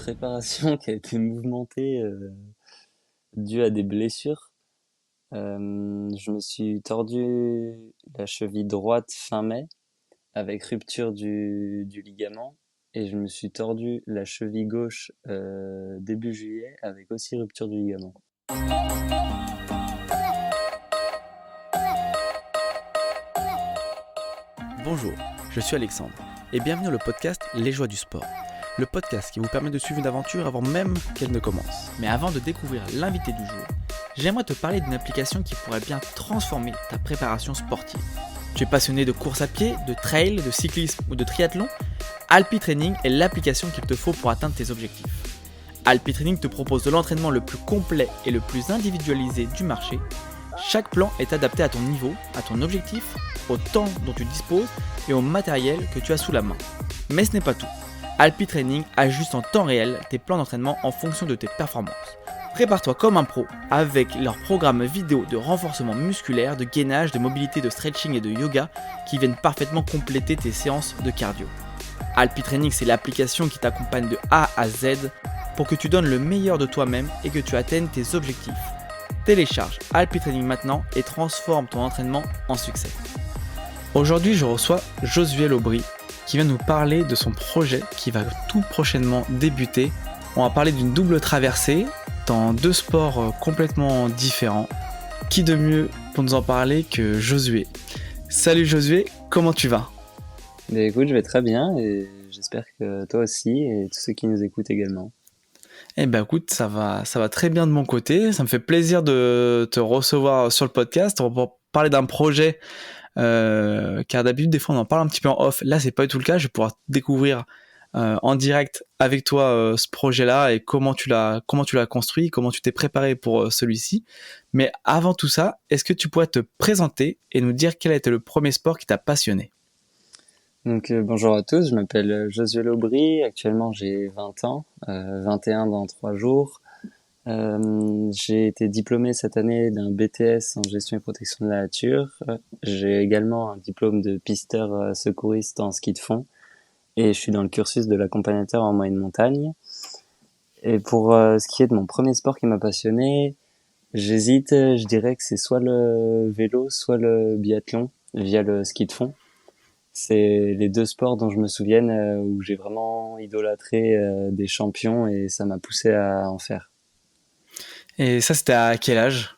préparation qui a été mouvementée due à des blessures. Je me suis tordu la cheville droite fin mai avec rupture du ligament et je me suis tordu la cheville gauche début juillet avec aussi rupture du ligament. Bonjour, je suis Alexandre et bienvenue dans le podcast Les Joies du Sport. Le podcast qui vous permet de suivre une aventure avant même qu'elle ne commence. Mais avant de découvrir l'invité du jour, j'aimerais te parler d'une application qui pourrait bien transformer ta préparation sportive. Tu es passionné de course à pied, de trail, de cyclisme ou de triathlon ? Alpi Training est l'application qu'il te faut pour atteindre tes objectifs. Alpi Training te propose de l'entraînement le plus complet et le plus individualisé du marché. Chaque plan est adapté à ton niveau, à ton objectif, au temps dont tu disposes et au matériel que tu as sous la main. Mais ce n'est pas tout. Alpi Training ajuste en temps réel tes plans d'entraînement en fonction de tes performances. Prépare-toi comme un pro avec leur programme vidéo de renforcement musculaire, de gainage, de mobilité, de stretching et de yoga qui viennent parfaitement compléter tes séances de cardio. Alpi Training, c'est l'application qui t'accompagne de A à Z pour que tu donnes le meilleur de toi-même et que tu atteignes tes objectifs. Télécharge Alpi Training maintenant et transforme ton entraînement en succès. Aujourd'hui, je reçois Josué Laubry qui vient nous parler de son projet qui va tout prochainement débuter. On va parler d'une double traversée dans deux sports complètement différents. Qui de mieux pour nous en parler que Josué ? Salut Josué, comment tu vas ? Mais écoute, je vais très bien et j'espère que toi aussi et tous ceux qui nous écoutent également. Eh ben écoute, ça va très bien de mon côté. Ça me fait plaisir de te recevoir sur le podcast. On va parler d'un projet, car d'habitude des fois on en parle un petit peu en off. Là, c'est pas du tout le cas. Je vais pouvoir découvrir en direct avec toi ce projet-là et comment tu l'as construit, comment tu t'es préparé pour celui-ci. Mais avant tout ça, est-ce que tu pourrais te présenter et nous dire quel a été le premier sport qui t'a passionné ? Donc bonjour à tous, je m'appelle Josué Laubry, actuellement j'ai 20 ans, 21 dans 3 jours. J'ai été diplômé cette année d'un BTS en gestion et protection de la nature. J'ai également un diplôme de pisteur secouriste en ski de fond et je suis dans le cursus de l'accompagnateur en moyenne montagne. Et pour ce qui est de mon premier sport qui m'a passionné, j'hésite, je dirais que c'est soit le vélo, soit le biathlon via le ski de fond. C'est les deux sports dont je me souvienne où j'ai vraiment idolâtré des champions et ça m'a poussé à en faire. Et ça, c'était à quel âge ?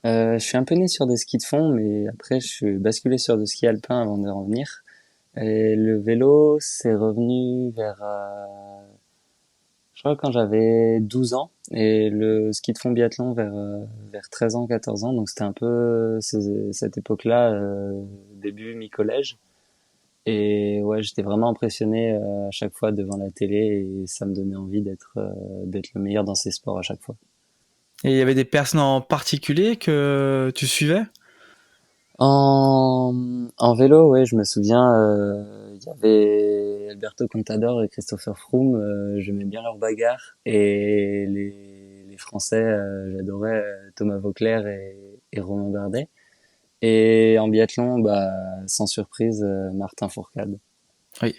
Je suis un peu né sur des skis de fond, mais après je suis basculé sur du ski alpin avant de revenir. Et le vélo, c'est revenu vers, je crois quand j'avais 12 ans, et le ski de fond biathlon vers 13 ans, 14 ans. Donc c'était un peu cette époque-là, début mi-collège. Et ouais, j'étais vraiment impressionné à chaque fois devant la télé et ça me donnait envie d'être le meilleur dans ces sports à chaque fois. Et il y avait des personnes en particulier que tu suivais ? En vélo, ouais, je me souviens, il y avait Alberto Contador et Christopher Froome, j'aimais bien leur bagarre. Et les Français, j'adorais Thomas Voeckler et Romain Bardet. Et en biathlon, bah, sans surprise, Martin Fourcade. Oui,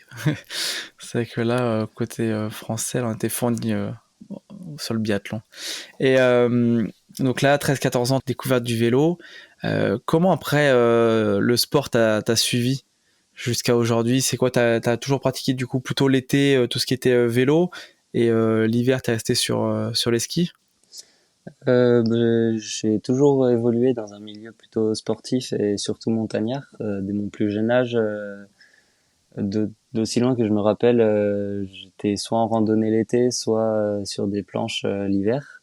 c'est vrai que là, côté français, on était fourni sur le biathlon. Et donc là, 13-14 ans, découverte du vélo. Comment après le sport t'a suivi jusqu'à aujourd'hui ? C'est quoi, t'as toujours pratiqué du coup plutôt l'été, tout ce qui était vélo, et l'hiver, t'es resté sur les skis ? J'ai toujours évolué dans un milieu plutôt sportif et surtout montagnard. Dès mon plus jeune âge, d'aussi loin que je me rappelle, j'étais soit en randonnée l'été, soit sur des planches l'hiver.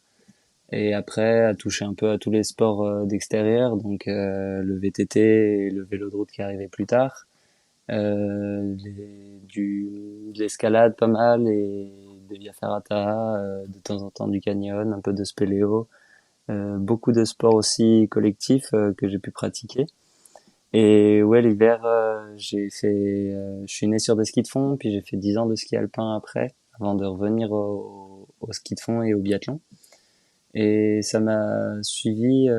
Et après, à toucher un peu à tous les sports d'extérieur, donc le VTT et le vélo de route qui arrivaient plus tard. De l'escalade pas mal et des via ferrata, de temps en temps du canyon, un peu de spéléo. Beaucoup de sports aussi collectifs que j'ai pu pratiquer. Et ouais, l'hiver, je suis né sur des skis de fond, puis j'ai fait 10 ans de ski alpin après, avant de revenir au ski de fond et au biathlon. Et ça m'a suivi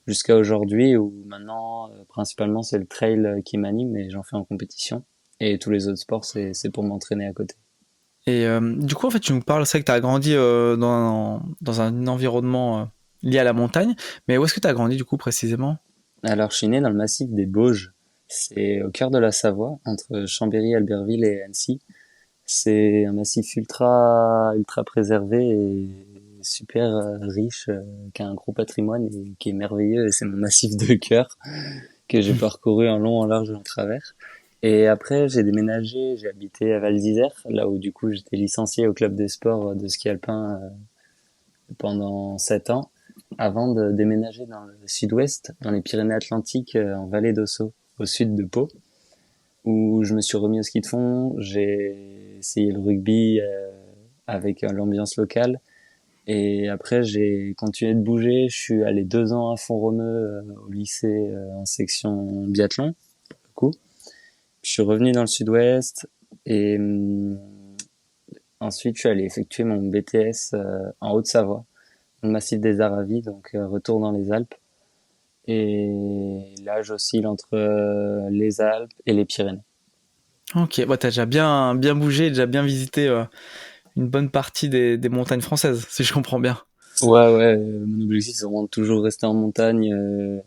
jusqu'à aujourd'hui, où maintenant, principalement, c'est le trail qui m'anime et j'en fais en compétition. Et tous les autres sports, c'est pour m'entraîner à côté. Et du coup, en fait, tu nous parles, c'est vrai que tu as grandi dans un environnement lié à la montagne, mais où est-ce que tu as grandi du coup précisément? Alors, je suis né dans le massif des Bauges. C'est au cœur de la Savoie, entre Chambéry, Albertville et Annecy. C'est un massif ultra préservé et super riche, qui a un gros patrimoine et qui est merveilleux. Et c'est mon massif de cœur que j'ai parcouru en long, en large et en travers. Et après, j'ai déménagé, j'ai habité à Val d'Isère, là où du coup j'étais licencié au club des sports de ski alpin pendant 7 ans, avant de déménager dans le sud-ouest, dans les Pyrénées-Atlantiques, en vallée d'Ossau, au sud de Pau, où je me suis remis au ski de fond. J'ai essayé le rugby avec l'ambiance locale. Et après, j'ai continué de bouger. Je suis allé 2 ans à Font-Romeu au lycée en section biathlon, du coup. Je suis revenu dans le sud-ouest et ensuite je suis allé effectuer mon BTS en Haute-Savoie, dans le massif des Aravis, donc retour dans les Alpes. Et là, j'oscille entre les Alpes et les Pyrénées. Ok, bah, t'as déjà bien bougé, déjà bien visité une bonne partie des montagnes françaises, si je comprends bien. Ouais, mon objectif c'est vraiment de toujours rester en montagne.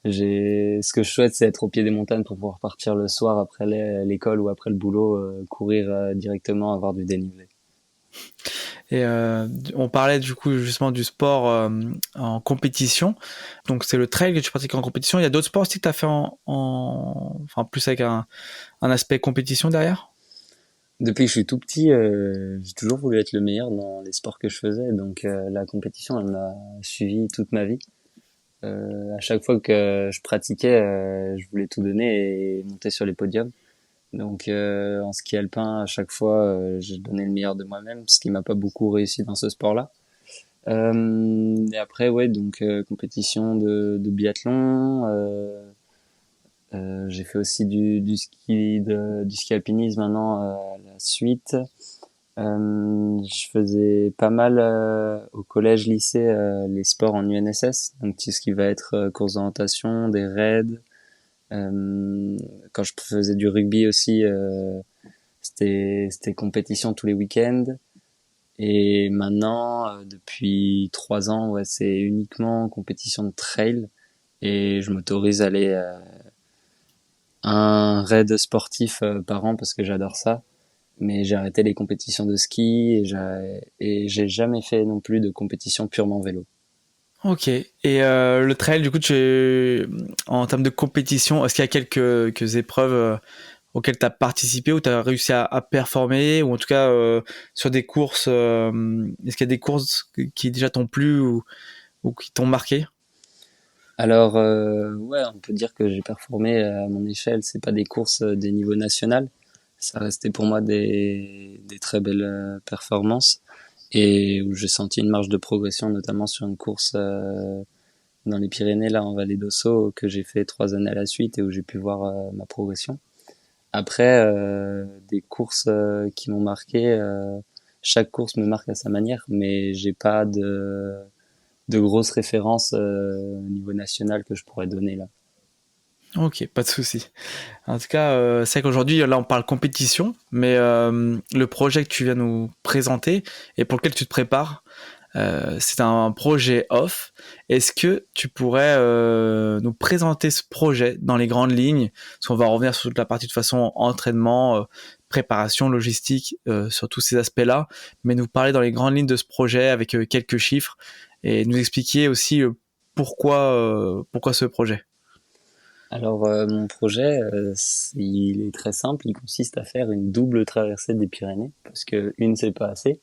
Ce que je souhaite, c'est être au pied des montagnes pour pouvoir partir le soir après l'école ou après le boulot, courir directement, avoir du dénivelé. Et on parlait du coup justement du sport en compétition. Donc c'est le trail que tu pratiques en compétition. Il y a d'autres sports aussi que tu as fait enfin plus avec un aspect compétition derrière? Depuis que je suis tout petit, j'ai toujours voulu être le meilleur dans les sports que je faisais, donc la compétition, elle m'a suivi toute ma vie. À chaque fois que je pratiquais, je voulais tout donner et monter sur les podiums. Donc en ski alpin, à chaque fois, j'ai donné le meilleur de moi-même, ce qui m'a pas beaucoup réussi dans ce sport-là. Et après, ouais, donc compétition de biathlon. J'ai fait aussi du ski alpinisme maintenant à la suite. Je faisais pas mal au collège, lycée, les sports en UNSS, donc tout ce qui va être course d'orientation, des raids. Quand je faisais du rugby aussi, c'était compétition tous les week-ends. Et maintenant, depuis 3 ans, ouais, c'est uniquement compétition de trail. Et je m'autorise à aller à un raid sportif par an parce que j'adore ça. Mais j'ai arrêté les compétitions de ski et j'ai jamais fait non plus de compétition purement vélo. Ok. Et le trail, du coup, en termes de compétition, est-ce qu'il y a quelques épreuves auxquelles tu as participé ou tu as réussi à performer ou en tout cas sur des courses, est-ce qu'il y a des courses qui déjà t'ont plu ou qui t'ont marqué? Alors ouais, on peut dire que j'ai performé à mon échelle. C'est pas des courses des niveaux national. Ça restait pour moi des très belles performances et où j'ai senti une marge de progression, notamment sur une course dans les Pyrénées, là en vallée d'Ossau, que j'ai fait 3 années à la suite et où j'ai pu voir ma progression. Après, des courses qui m'ont marqué, chaque course me marque à sa manière, mais j'ai pas de grosses références au niveau national que je pourrais donner là. Ok, pas de souci. En tout cas, c'est vrai qu'aujourd'hui, là, on parle compétition, mais le projet que tu viens nous présenter et pour lequel tu te prépares, c'est un projet off. Est-ce que tu pourrais nous présenter ce projet dans les grandes lignes? Parce qu'on va revenir sur toute la partie de façon entraînement, préparation, logistique, sur tous ces aspects-là, mais nous parler dans les grandes lignes de ce projet avec quelques chiffres et nous expliquer aussi pourquoi ce projet. Alors mon projet, il est très simple, il consiste à faire une double traversée des Pyrénées, parce que une c'est pas assez.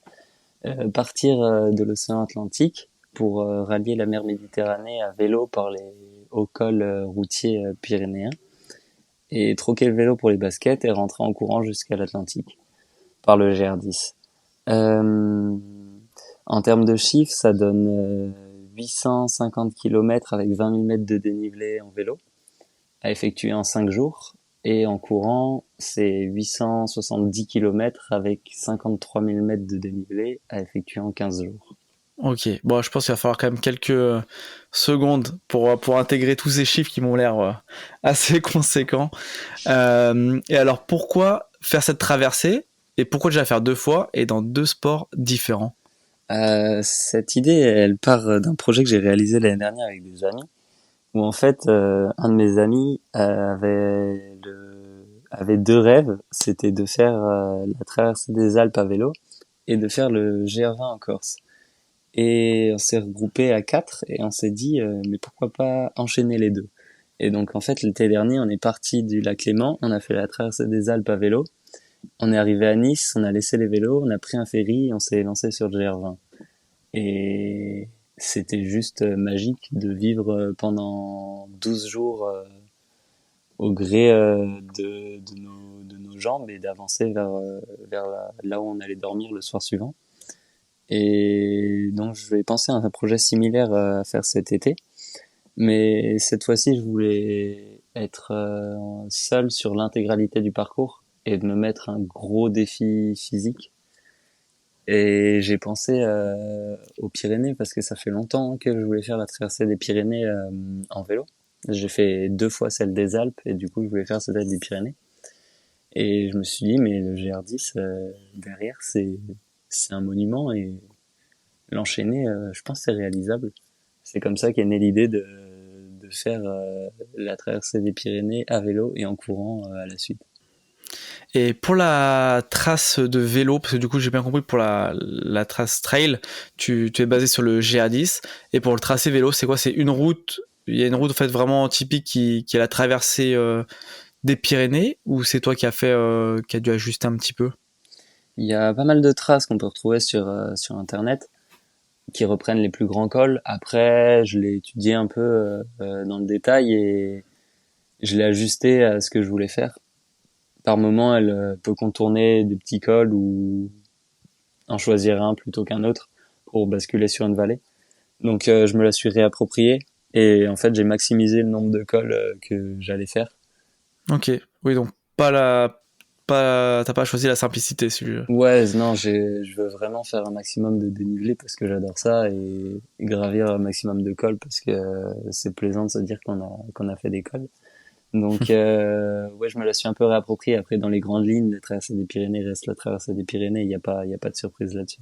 Partir de l'océan Atlantique pour rallier la mer Méditerranée à vélo par les hauts cols routiers pyrénéens, et troquer le vélo pour les baskets et rentrer en courant jusqu'à l'Atlantique par le GR10. Euh, En termes de chiffres, ça donne 850 km avec 20 000 mètres de dénivelé en vélo à effectuer en 5 jours. Et en courant, c'est 870 km avec 53 000 mètres de dénivelé à effectuer en 15 jours. Ok, bon, je pense qu'il va falloir quand même quelques secondes pour intégrer tous ces chiffres qui m'ont l'air assez conséquents. Et alors, pourquoi faire cette traversée? Et pourquoi déjà faire 2 fois et dans 2 sports différents? Cette idée, elle part d'un projet que j'ai réalisé l'année dernière avec des amis, où en fait, un de mes amis avait deux rêves, c'était de faire la traversée des Alpes à vélo et de faire le GR20 en Corse. Et on s'est regroupé à quatre et on s'est dit, mais pourquoi pas enchaîner les deux? Et donc en fait, l'été dernier, on est parti du lac Léman, on a fait la traversée des Alpes à vélo, on est arrivé à Nice, on a laissé les vélos, on a pris un ferry et on s'est lancé sur le GR20. Et c'était juste magique de vivre pendant 12 jours au gré de nos jambes et d'avancer là où on allait dormir le soir suivant. Et donc je vais penser à un projet similaire à faire cet été. Mais cette fois-ci, je voulais être seul sur l'intégralité du parcours et de me mettre un gros défi physique. Et j'ai pensé aux Pyrénées parce que ça fait longtemps que je voulais faire la traversée des Pyrénées en vélo. J'ai fait 2 fois celle des Alpes et du coup je voulais faire celle des Pyrénées. Et je me suis dit mais le GR10 derrière c'est un monument et l'enchaîner je pense que c'est réalisable. C'est comme ça qu'est née l'idée de faire la traversée des Pyrénées à vélo et en courant à la suite. Et pour la trace de vélo, parce que du coup j'ai bien compris, pour la trace trail, tu es basé sur le GA10. Et pour le tracé vélo, c'est quoi? C'est une route, il y a une route en fait vraiment typique qui est la traversée des Pyrénées, ou c'est toi qui a dû ajuster un petit peu? Il y a pas mal de traces qu'on peut retrouver sur internet qui reprennent les plus grands cols. Après, je l'ai étudié un peu dans le détail et je l'ai ajusté à ce que je voulais faire. Par moment, elle peut contourner des petits cols ou en choisir un plutôt qu'un autre pour basculer sur une vallée. Donc, je me la suis réappropriée et en fait, j'ai maximisé le nombre de cols que j'allais faire. Ok, oui, donc t'as pas choisi la simplicité celui-là. Ouais, non, je veux vraiment faire un maximum de dénivelé parce que j'adore ça et gravir un maximum de cols parce que c'est plaisant de se dire qu'on a fait des cols. Donc ouais, je me la suis un peu réappropriée. Après, dans les grandes lignes, la traversée des Pyrénées reste la traversée des Pyrénées. Il y a pas de surprise là-dessus.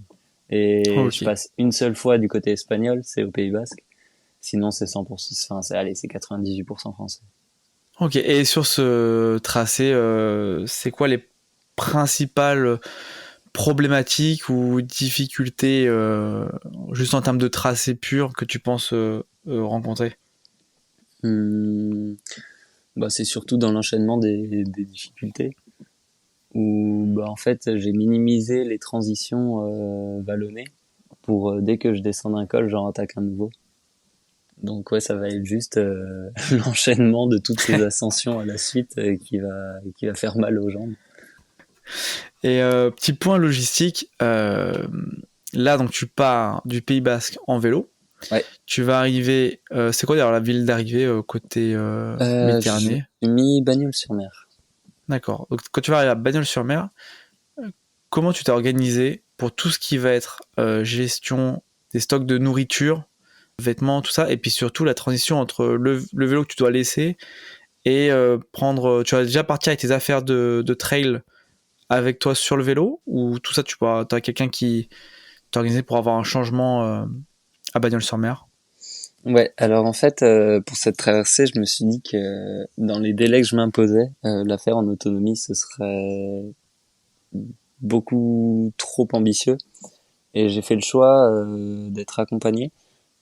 Et je Ok. passe une seule fois du côté espagnol, c'est au Pays Basque. Sinon, c'est 100%, enfin, c'est 98% français. Ok, et sur ce tracé, c'est quoi les principales problématiques ou difficultés, juste en termes de tracé pur, que tu penses rencontrer? Hum, bah, c'est surtout dans l'enchaînement des difficultés où bah, en fait j'ai minimisé les transitions vallonnées pour dès que je descends d'un col, j'en attaque un nouveau. Donc ouais, ça va être juste l'enchaînement de toutes ces ascensions à la suite qui va faire mal aux jambes. Et petit point logistique, là donc tu pars du Pays Basque en vélo, Ouais. tu vas arriver, c'est quoi d'ailleurs la ville d'arrivée côté Je Méditerranée? suis mis Bagnols-sur-Mer. D'accord. Donc quand tu vas arriver à Bagnols-sur-Mer, comment tu t'es organisé pour tout ce qui va être gestion des stocks de nourriture, vêtements, tout ça, et puis surtout la transition entre le vélo que tu dois laisser et prendre. Tu vas déjà partir avec tes affaires de trail avec toi sur le vélo, ou tout ça tu as quelqu'un qui t'est organisé pour avoir un changement à Bagnols-sur-Mer? Ouais, alors en fait, pour cette traversée, je me suis dit que dans les délais que je m'imposais, la faire en autonomie, ce serait beaucoup trop ambitieux. Et j'ai fait le choix d'être accompagné.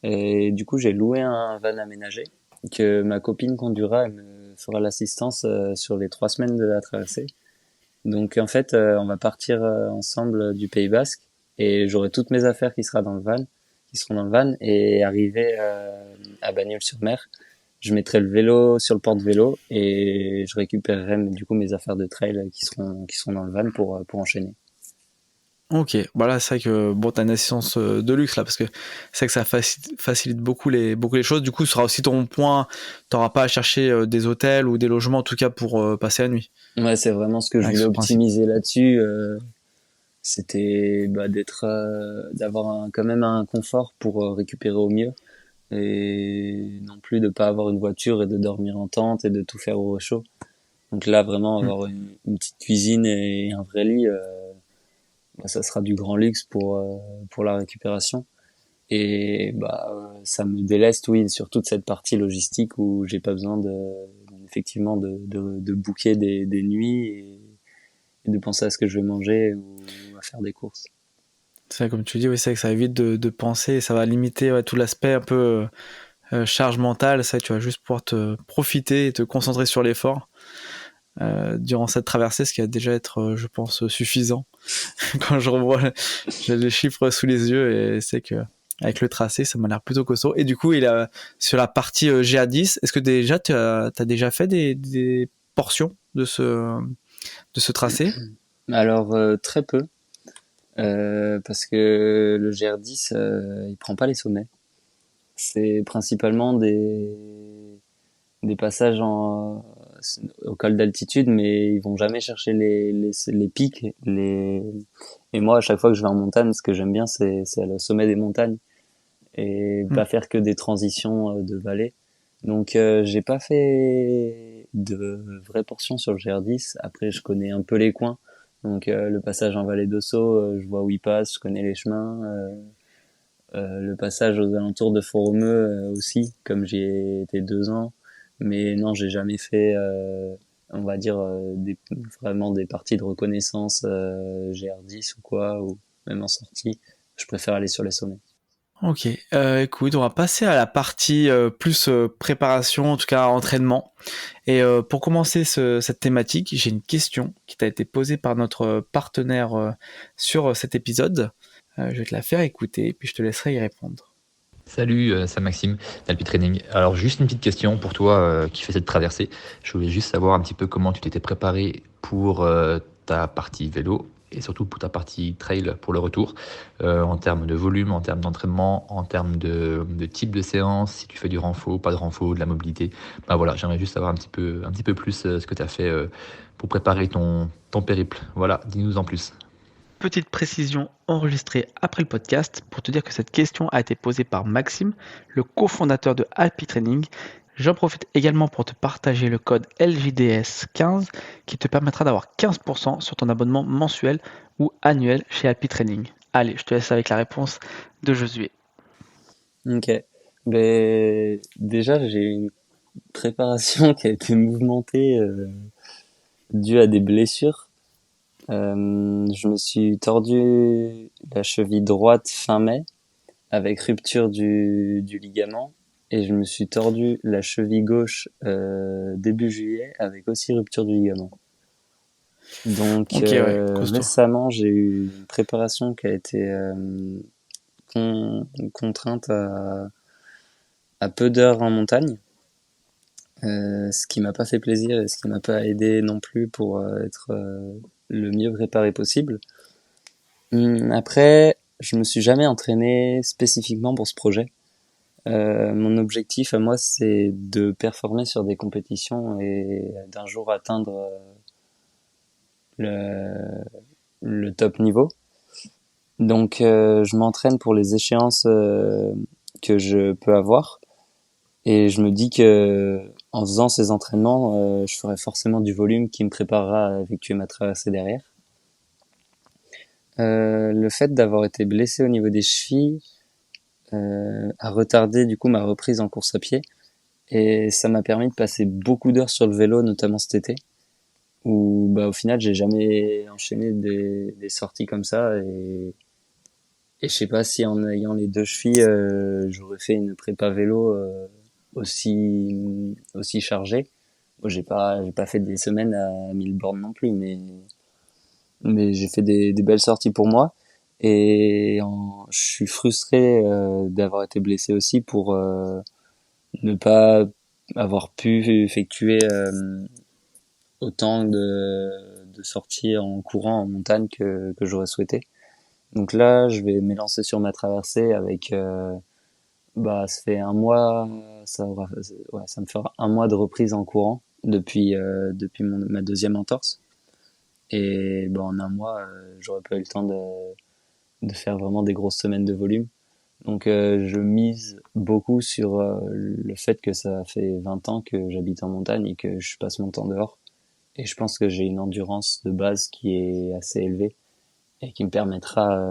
Et du coup, j'ai loué un van aménagé que ma copine conduira. Elle me fera l'assistance sur les 3 semaines de la traversée. Donc en fait, on va partir ensemble du Pays Basque et j'aurai toutes mes affaires qui seront dans le van et arriver à Bagnols-sur-Mer, je mettrai le vélo sur le porte-vélo et je récupérerai du coup mes affaires de trail qui seront dans le van pour enchaîner. Ok, voilà, c'est vrai que bon, t'as une assistance de luxe là, parce que c'est vrai que ça facilite beaucoup les choses. Du coup, ce sera aussi ton point, t'auras pas à chercher des hôtels ou des logements en tout cas pour passer la nuit, Ouais, c'est vraiment ce que je avec voulais ce principe. optimiser là-dessus. C'était d'avoir quand même un confort pour récupérer au mieux et non plus de pas avoir une voiture et de dormir en tente et de tout faire au chaud. Donc là, vraiment Hmm. avoir une petite cuisine et un vrai lit, bah, ça sera du grand luxe pour la récupération. Et bah, ça me déleste, oui, sur toute cette partie logistique où j'ai pas besoin effectivement, de booker des nuits et de penser à ce que je vais manger ou à faire des courses. C'est comme tu dis, oui, c'est vrai que ça évite de penser, ça va limiter tout l'aspect un peu charge mentale, ça, tu vas juste pouvoir te profiter et te concentrer sur l'effort durant cette traversée, ce qui va déjà être, je pense, suffisant. Quand je revois, j'ai les chiffres sous les yeux et c'est que avec le tracé, ça m'a l'air plutôt costaud. Et du coup, sur la partie GA10, est-ce que déjà tu as déjà fait des portions de ce tracé? Alors, très peu, parce que le GR10, il prend pas les sommets. C'est principalement des passages au col d'altitude, mais ils vont jamais chercher les pics. Et moi, à chaque fois que je vais en montagne, ce que j'aime bien, c'est aller au sommet des montagnes et Hmm. pas faire que des transitions de vallées. Donc, j'ai pas fait de vraies portions sur le GR10. Après, je connais un peu les coins. Donc, le passage en vallée d'Ossau, je vois où il passe, je connais les chemins. Le passage aux alentours de Font-Romeu aussi, comme j'y ai été 2 ans. Mais non, j'ai jamais fait, on va dire, vraiment des parties de reconnaissance GR10 ou quoi, ou même en sortie. Je préfère aller sur les sommets. Ok, écoute, on va passer à la partie plus préparation, en tout cas entraînement. Et pour commencer cette thématique, j'ai une question qui t'a été posée par notre partenaire sur cet épisode. Je vais te la faire écouter, puis je te laisserai y répondre. Salut, c'est Maxime d'Alpi Training. Alors juste une petite question pour toi qui fais cette traversée. Je voulais juste savoir un petit peu comment tu t'étais préparé pour ta partie vélo et surtout pour ta partie trail pour le retour, en termes de volume, en termes d'entraînement, en termes de type de séance, si tu fais du renfort, pas de renfort, de la mobilité. Bah voilà, j'aimerais juste savoir un petit peu plus ce que tu as fait pour préparer ton périple. Voilà, dis-nous en plus. Petite précision enregistrée après le podcast pour te dire que cette question a été posée par Maxime, le cofondateur de Alpi Training. J'en profite également pour te partager le code LJDS15 qui te permettra d'avoir 15% sur ton abonnement mensuel ou annuel chez Alpi Training. Allez, je te laisse avec la réponse de Josué. Ok. Ben, déjà, j'ai une préparation qui a été mouvementée due à des blessures. Je me suis tordu la cheville droite fin mai avec rupture du ligament et je me suis tordu la cheville gauche début juillet avec aussi rupture du ligament. Donc Ok, ouais, costaud. récemment j'ai eu une préparation qui a été contrainte à peu d'heures en montagne, ce qui m'a pas fait plaisir et ce qui m'a pas aidé non plus pour être le mieux préparé possible. Après, je me suis jamais entraîné spécifiquement pour ce projet. Mon objectif à moi, c'est de performer sur des compétitions et d'un jour atteindre le, le top niveau. Donc, je m'entraîne pour les échéances que je peux avoir, et je me dis que en faisant ces entraînements, je ferai forcément du volume qui me préparera à effectuer ma traversée derrière. Le fait d'avoir été blessé au niveau des chevilles a retardé du coup ma reprise en course à pied. Et ça m'a permis de passer beaucoup d'heures sur le vélo, notamment cet été, où bah, au final j'ai jamais enchaîné des sorties comme ça. Et je sais pas si en ayant les deux chevilles, j'aurais fait une prépa vélo aussi chargée. Bon, j'ai pas fait des semaines à 1000 bornes non plus, mais j'ai fait des belles sorties pour moi. Et je suis frustré d'avoir été blessé aussi pour ne pas avoir pu effectuer autant de sorties en courant en montagne que j'aurais souhaité. Donc là, je vais m'élancer sur ma traversée avec bah ça fait un mois, ouais, ça me fera un mois de reprise en courant depuis ma deuxième entorse. Et bah, en un mois, j'aurais pas eu le temps de faire vraiment des grosses semaines de volume. Donc je mise beaucoup sur le fait que ça fait 20 ans que j'habite en montagne et que je passe mon temps dehors. Et je pense que j'ai une endurance de base qui est assez élevée. et qui me permettra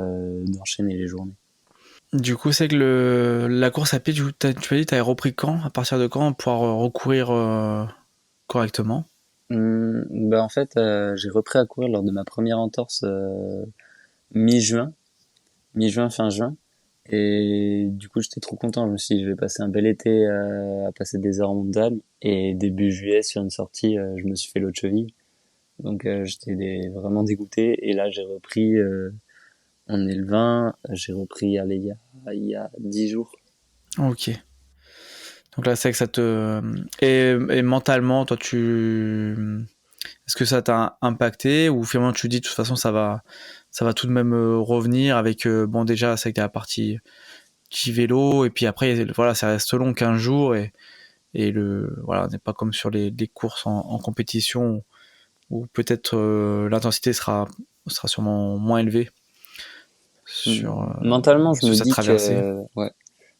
d'enchaîner les journées. Du coup, c'est que la course à pied, tu m'as dit, tu avais repris quand? À partir de quand pouvoir recourir correctement? En fait, j'ai repris à courir lors de ma première entorse mi-juin, fin juin. Et du coup, j'étais trop content. Je me suis dit, je vais passer un bel été à passer des heures en montagne. Et début juillet, sur une sortie, je me suis fait l'autre cheville. Donc, j'étais vraiment dégoûté. Et là, j'ai repris, on est le 20, j'ai repris, allez, il y a 10 jours. Ok. Donc là, c'est que ça te... Et mentalement, toi, est-ce que ça t'a impacté ou finalement tu te dis de toute façon ça va tout de même revenir avec bon déjà c'est que t'as la partie petit vélo et puis après voilà ça reste long 15 jours et voilà on n'est pas comme sur les courses en compétition où peut-être l'intensité sera sûrement moins élevée Mentalement, je sur me cette dis traversée. que, ouais,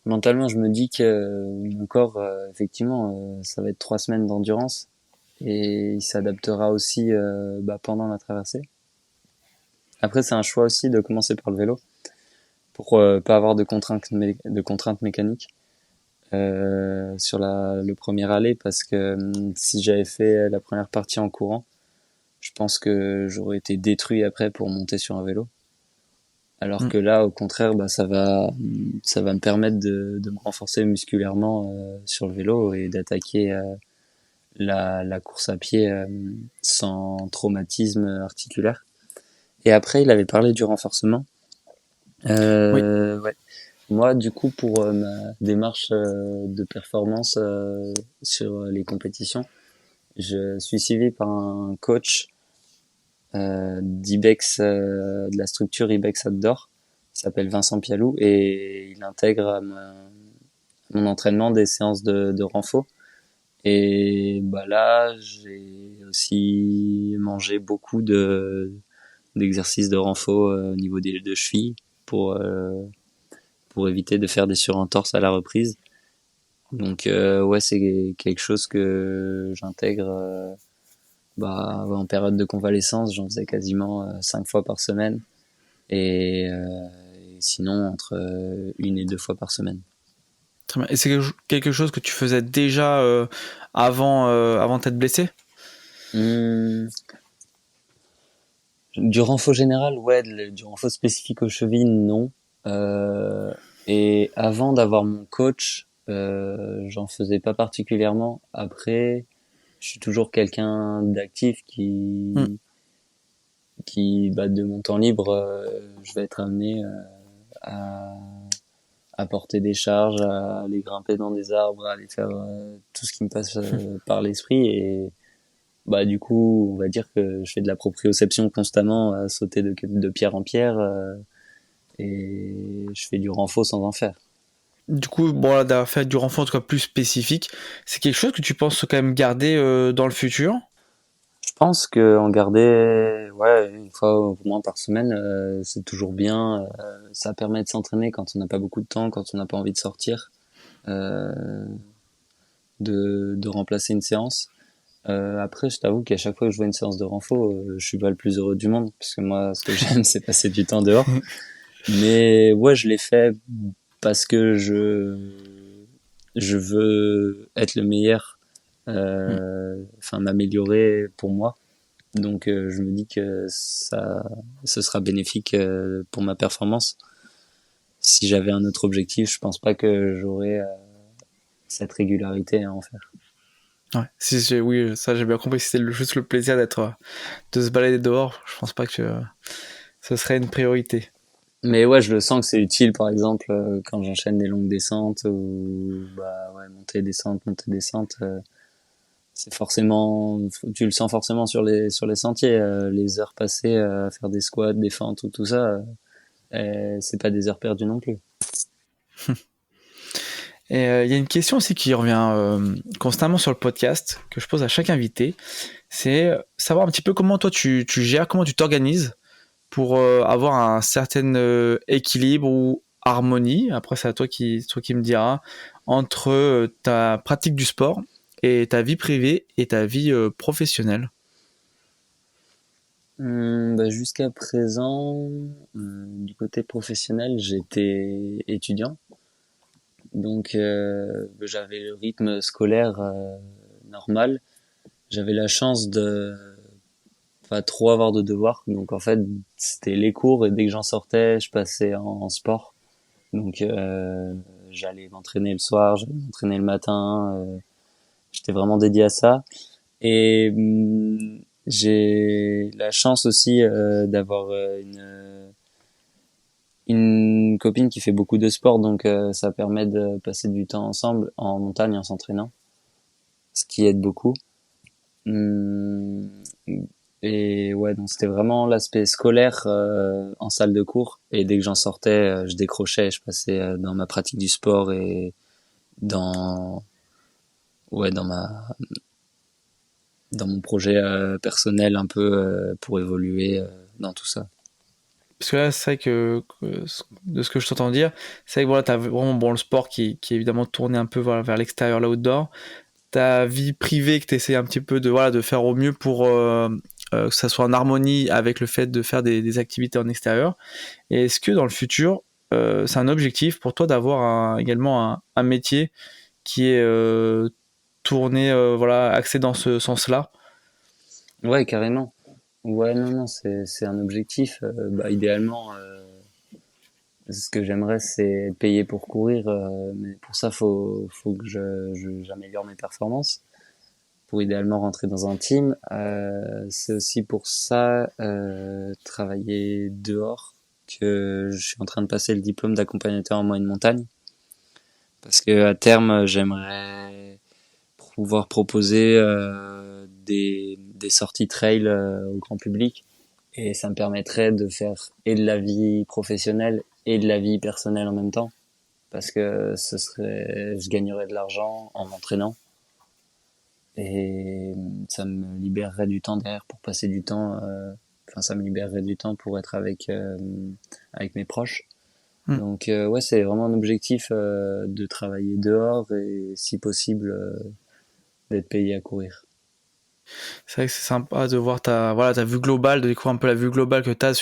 mentalement, je me dis que mon corps, effectivement, ça va être 3 semaines d'endurance et il s'adaptera aussi pendant la traversée. Après, c'est un choix aussi de commencer par le vélo pour pas avoir de contraintes mécaniques sur le premier aller parce que si j'avais fait la première partie en courant, je pense que j'aurais été détruit après pour monter sur un vélo. Alors Mm. que là, au contraire, ça va me permettre de me renforcer musculairement sur le vélo et d'attaquer la course à pied sans traumatisme articulaire. Et après, il avait parlé du renforcement. Oui. Ouais. Moi, du coup, pour ma démarche de performance sur les compétitions, je suis suivi par un coach d'Ibex, de la structure Ibex Outdoor, qui s'appelle Vincent Pialou, et il intègre à mon entraînement des séances de renfo. Et là, j'ai aussi mangé beaucoup d'exercices de renfo au niveau des deux chevilles pour éviter de faire des surentorses à la reprise. Donc ouais, c'est quelque chose que j'intègre en période de convalescence. J'en faisais quasiment 5 fois par semaine et sinon entre 1 et 2 fois par semaine. Très bien. Et c'est quelque chose que tu faisais déjà avant d'être blessé? Hum, du renfo général, ouais, du renfo spécifique aux chevilles, non. Et avant d'avoir mon coach, j'en faisais pas particulièrement. Après, je suis toujours quelqu'un d'actif Mm. de mon temps libre, je vais être amené à, à porter des charges, à aller grimper dans des arbres, à aller faire tout ce qui me passe par l'esprit. Et du coup, on va dire que je fais de la proprioception constamment, à sauter de pierre en pierre, et je fais du renfo sans en faire. Du coup, bon, là, d'avoir fait du renfort en tout cas plus spécifique, c'est quelque chose que tu penses quand même garder dans le futur? Je pense que en garder, ouais, 1 fois au moins par semaine, c'est toujours bien. Ça permet de s'entraîner quand on n'a pas beaucoup de temps, quand on n'a pas envie de sortir, euh, de remplacer une séance. Après, je t'avoue qu'à chaque fois que je vois une séance de renfo, je suis pas le plus heureux du monde, parce que moi, ce que j'aime, c'est passer du temps dehors. Mais ouais, je l'ai fait parce que je veux être le meilleur, m'améliorer pour moi. Donc je me dis que ce sera bénéfique pour ma performance. Si j'avais un autre objectif, je pense pas que j'aurais cette régularité à en faire. Ouais. Oui, ça j'ai bien compris. Si c'était juste le plaisir de se balader dehors, je pense pas que ce serait une priorité. Mais ouais, je le sens que c'est utile, par exemple, quand j'enchaîne des longues descentes ou ouais, montée descente. C'est forcément, tu le sens forcément sur les sentiers, les heures passées à faire des squats, des fentes ou tout ça, c'est pas des heures perdues non plus. Et il y a une question aussi qui revient constamment sur le podcast, que je pose à chaque invité, c'est savoir un petit peu comment toi tu gères, comment tu t'organises pour avoir un certain équilibre ou harmonie, après c'est à toi qui me diras, entre ta pratique du sport et ta vie privée et ta vie professionnelle. Jusqu'à présent, du côté professionnel, j'étais étudiant, donc j'avais le rythme scolaire normal. J'avais la chance de pas trop avoir de devoirs, donc en fait c'était les cours et dès que j'en sortais, je passais en sport. Donc j'allais m'entraîner le soir, j'allais m'entraîner le matin. J'étais vraiment dédié à ça. Et j'ai la chance aussi d'avoir une copine qui fait beaucoup de sport, donc ça permet de passer du temps ensemble en montagne en s'entraînant, ce qui aide beaucoup. Hum, et ouais, donc c'était vraiment l'aspect scolaire en salle de cours. Et dès que j'en sortais, je décrochais, je passais dans ma pratique du sport et dans ouais dans mon projet personnel un peu pour évoluer dans tout ça. Parce que là, c'est vrai de ce que je t'entends dire, c'est vrai que voilà, t'as vraiment bon, le sport qui est évidemment tourné un peu voilà, vers l'extérieur, l'outdoor. Ta vie privée que tu essaies un petit peu de, voilà, de faire au mieux pour que ça soit en harmonie avec le fait de faire des activités en extérieur. Et est-ce que dans le futur, c'est un objectif pour toi d'avoir également un métier qui est tourné, voilà, axé dans ce sens-là? Ouais, carrément. Ouais, non, non, c'est un objectif. Idéalement, ce que j'aimerais, c'est être payé pour courir, mais pour ça, faut que j'améliore mes performances pour idéalement rentrer dans un team. C'est aussi pour ça travailler dehors que je suis en train de passer le diplôme d'accompagnateur en moyenne montagne, parce que à terme, j'aimerais pouvoir proposer des sorties trail au grand public, et ça me permettrait de faire et de la vie professionnelle et de la vie personnelle en même temps, parce que je gagnerais de l'argent en m'entraînant et ça me libérerait du temps derrière pour passer du temps, ça me libérerait du temps pour être avec mes proches. Hmm. Donc ouais, c'est vraiment un objectif de travailler dehors et si possible d'être payé à courir. C'est vrai que c'est sympa de voir voilà, ta vue globale, de découvrir un peu la vue globale que tu as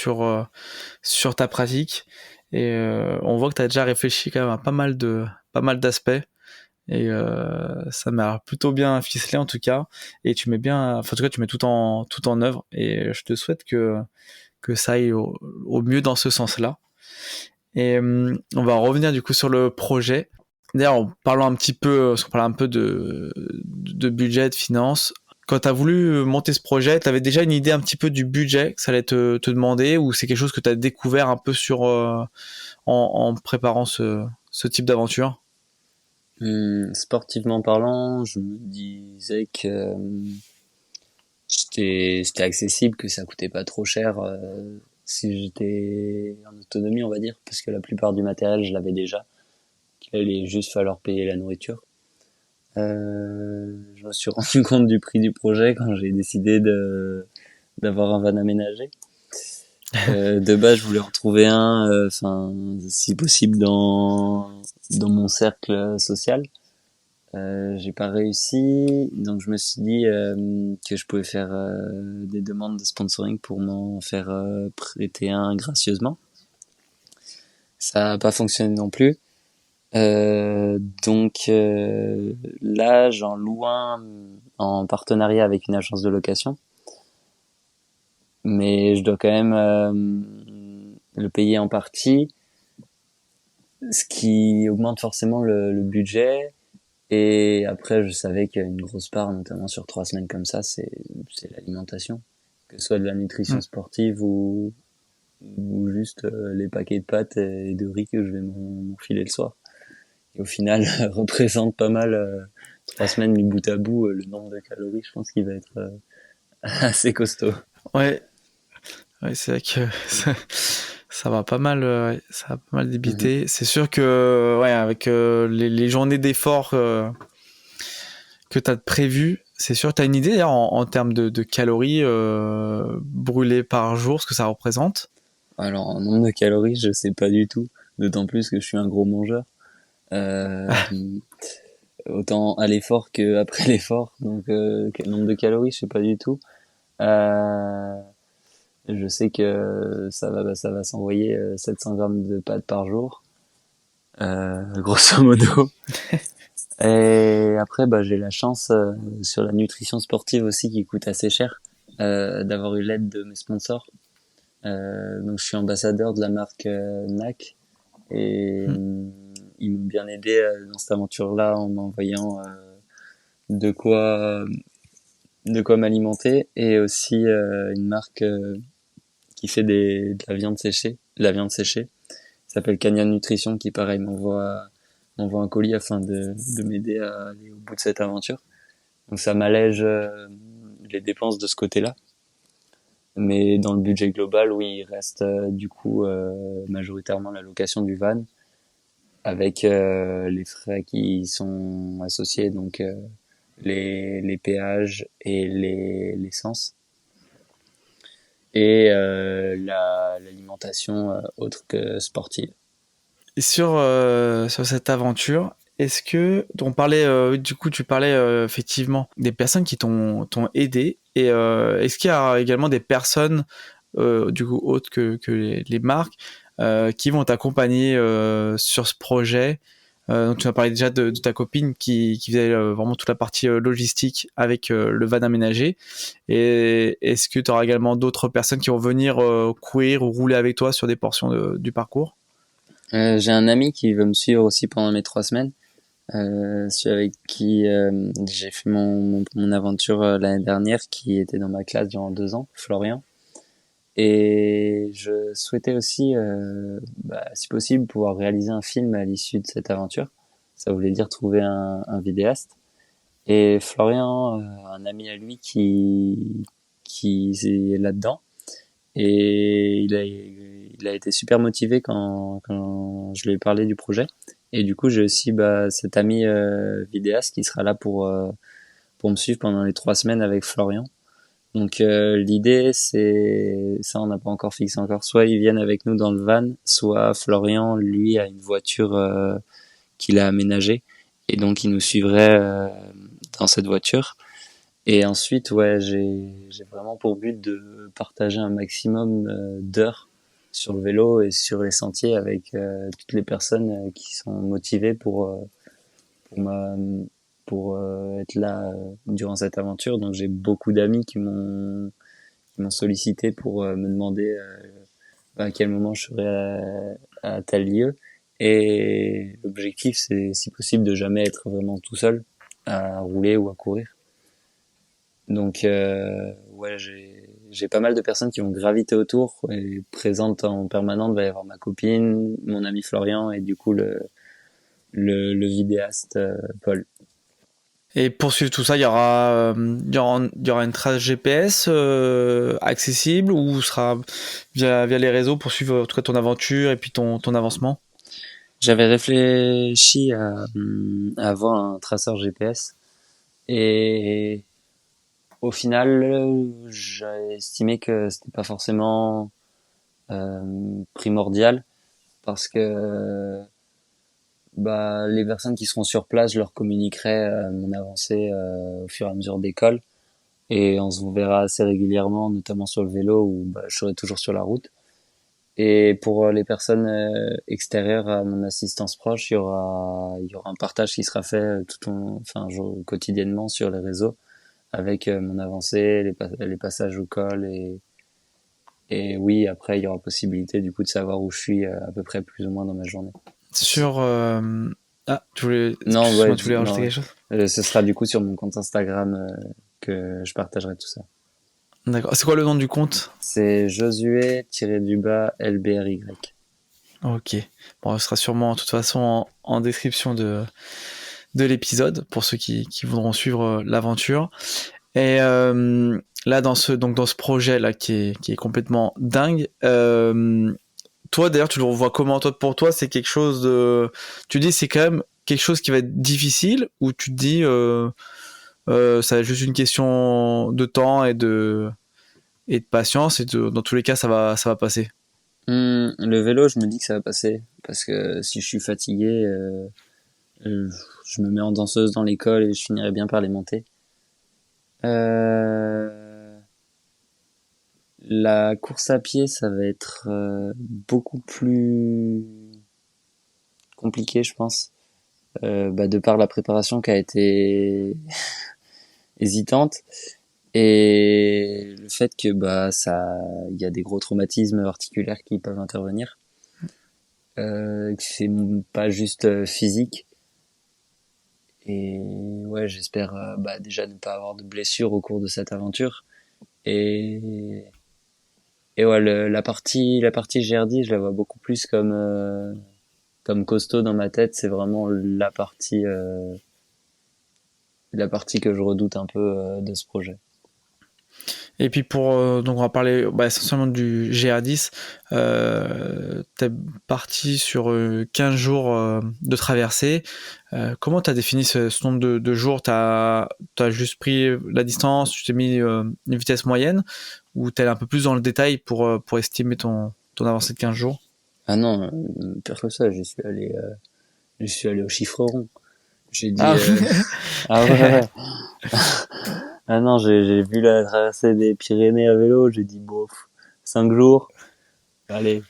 sur ta pratique. Et on voit que tu as déjà réfléchi quand même à pas mal d'aspects. Et ça m'a plutôt bien ficelé en tout cas. Et tu mets bien, enfin, en tout cas, tu mets tout en œuvre. Et je te souhaite que ça aille au mieux dans ce sens-là. Et on va revenir du coup sur le projet. D'ailleurs, en parlant un petit peu, parce qu'on parle un peu de budget, de finances, quand tu as voulu monter ce projet, tu avais déjà une idée un petit peu du budget que ça allait te demander, ou c'est quelque chose que tu as découvert un peu en préparant ce type d'aventure? Sportivement parlant, je me disais que c'était accessible, que ça coûtait pas trop cher si j'étais en autonomie, on va dire, parce que la plupart du matériel, je l'avais déjà, qu'il allait juste falloir payer la nourriture. Je me suis rendu compte du prix du projet quand j'ai décidé de d'avoir un van aménagé. De base, je voulais en trouver un, si possible dans mon cercle social. J'ai pas réussi, donc je me suis dit que je pouvais faire des demandes de sponsoring pour m'en faire prêter un gracieusement. Ça a pas fonctionné non plus. Donc là, j'en loue un en partenariat avec une agence de location, mais je dois quand même le payer en partie, ce qui augmente forcément le budget. Et après, je savais qu'il y a une grosse part, notamment sur 3 semaines comme ça, c'est l'alimentation, que ce soit de la nutrition Mm. sportive ou juste les paquets de pâtes et de riz que je vais m'enfiler le soir. Et au final, représente pas mal 3 semaines mis bout à bout, le nombre de calories, je pense qu'il va être assez costaud. Ouais, ouais, c'est vrai que ça va pas mal, ouais, ça va pas mal Mhm. débiter. C'est sûr que, ouais, avec les journées d'effort que tu as prévues, c'est sûr, tu as une idée d'ailleurs en termes de calories brûlées par jour, ce que ça représente? Alors, en nombre de calories, je sais pas du tout, d'autant plus que je suis un gros mangeur. Euh, Autant à l'effort que après l'effort, donc quel nombre de calories, je sais pas du tout. Euh, Je sais que ça va s'envoyer 700 grammes de pâtes par jour, grosso modo. Et après, bah, j'ai la chance sur la nutrition sportive aussi qui coûte assez cher, d'avoir eu l'aide de mes sponsors. Donc, je suis ambassadeur de la marque NAC et Hmm. ils m'ont bien aidé dans cette aventure-là en m'envoyant de quoi de quoi m'alimenter et aussi une marque qui fait de la viande séchée. Ça s'appelle Canyon Nutrition qui pareil m'envoie un colis afin de m'aider à aller au bout de cette aventure. Donc ça m'allège les dépenses de ce côté-là. Mais dans le budget global, oui, il reste du coup majoritairement la location du van avec les frais qui sont associés, donc les péages et l'essence et l'alimentation autre que sportive. Et sur cette aventure, est-ce que on parlait du coup tu parlais effectivement des personnes qui t'ont aidé et est-ce qu'il y a également des personnes du coup autres que les marques qui vont t'accompagner sur ce projet. Donc tu m'as parlé déjà de ta copine qui faisait vraiment toute la partie logistique avec le van aménagé. Et est-ce que tu auras également d'autres personnes qui vont venir courir ou rouler avec toi sur des portions du parcours? J'ai un ami qui veut me suivre aussi pendant mes 3 semaines, celui avec qui j'ai fait mon aventure l'année dernière, qui était dans ma classe durant 2 ans, Florian. Et je souhaitais aussi, bah, si possible, pouvoir réaliser un film à l'issue de cette aventure. Ça voulait dire trouver un vidéaste. Et Florian, un ami à lui qui est là-dedans. Et il a été super motivé quand je lui ai parlé du projet. Et du coup, j'ai aussi bah, cet ami vidéaste qui sera là pour me suivre pendant les 3 semaines avec Florian. Donc l'idée, c'est ça, on n'a pas encore fixé encore. Soit ils viennent avec nous dans le van, soit Florian, lui, a une voiture qu'il a aménagée et donc il nous suivrait dans cette voiture. Et ensuite, ouais, j'ai vraiment pour but de partager un maximum d'heures sur le vélo et sur les sentiers avec toutes les personnes qui sont motivées pour ma pour être là durant cette aventure. Donc j'ai beaucoup d'amis qui m'ont sollicité pour me demander à quel moment je serais à tel lieu. Et l'objectif, c'est si possible de jamais être vraiment tout seul à rouler ou à courir. Donc ouais, j'ai pas mal de personnes qui vont graviter autour et présentes en permanente. Il va y avoir ma copine, mon ami Florian et du coup le vidéaste Paul. Et pour suivre tout ça, il y aura une trace GPS accessible ou sera via les réseaux pour suivre en tout cas ton aventure et puis ton avancement? J'avais réfléchi à avoir un traceur GPS et au final, j'ai estimé que c'était pas forcément primordial parce que bah, les personnes qui seront sur place, je leur communiquerai mon avancée au fur et à mesure d'école et on se verra assez régulièrement, notamment sur le vélo où bah, je serai toujours sur la route. Et pour les personnes extérieures à mon assistance proche, il y aura un partage qui sera fait quotidiennement sur les réseaux avec mon avancée, les passages au col et oui, après il y aura possibilité du coup de savoir où je suis à peu près plus ou moins dans ma journée. Sur ah, Non, ouais, excuse-moi, tu voulais rajouter non, quelque chose? ce sera du coup sur mon compte Instagram que je partagerai tout ça. D'accord. C'est quoi le nom du compte? C'est Josué-LBRY. Ok. Bon, ce sera sûrement, de toute façon, en description de l'épisode pour ceux qui voudront suivre l'aventure. Et là, dans ce projet là qui est complètement dingue. Toi, d'ailleurs, tu le revois comment? Toi, pour toi, c'est quelque chose de. Tu dis, c'est quand même quelque chose qui va être difficile ou tu te dis, ça va être juste une question de temps et de patience et dans tous les cas, ça va passer. Le vélo, je me dis que ça va passer parce que si je suis fatigué, euh, je me mets en danseuse dans l'école et je finirai bien par les monter. Euh, La course à pied, ça va être beaucoup plus compliqué, je pense, de par la préparation qui a été hésitante et le fait que il y a des gros traumatismes articulaires qui peuvent intervenir, que c'est pas juste physique. Et ouais, j'espère déjà ne pas avoir de blessures au cours de cette aventure. Et et ouais, la partie GRD, je la vois beaucoup plus comme costaud dans ma tête. C'est vraiment la partie que je redoute un peu de ce projet. Et puis donc on va parler essentiellement du GA10. T'es parti sur 15 jours de traversée. Comment t'as défini ce nombre de jours? T'as juste pris la distance, tu t'es mis une vitesse moyenne, ou t'es allé un peu plus dans le détail pour estimer ton avancée de 15 jours? Ah non, pire que ça, j'y suis allé au chiffre rond. J'ai dit Ah, ah ouais, ouais. Ah non, j'ai vu la traversée des Pyrénées à vélo, j'ai dit bof, 5 jours, allez,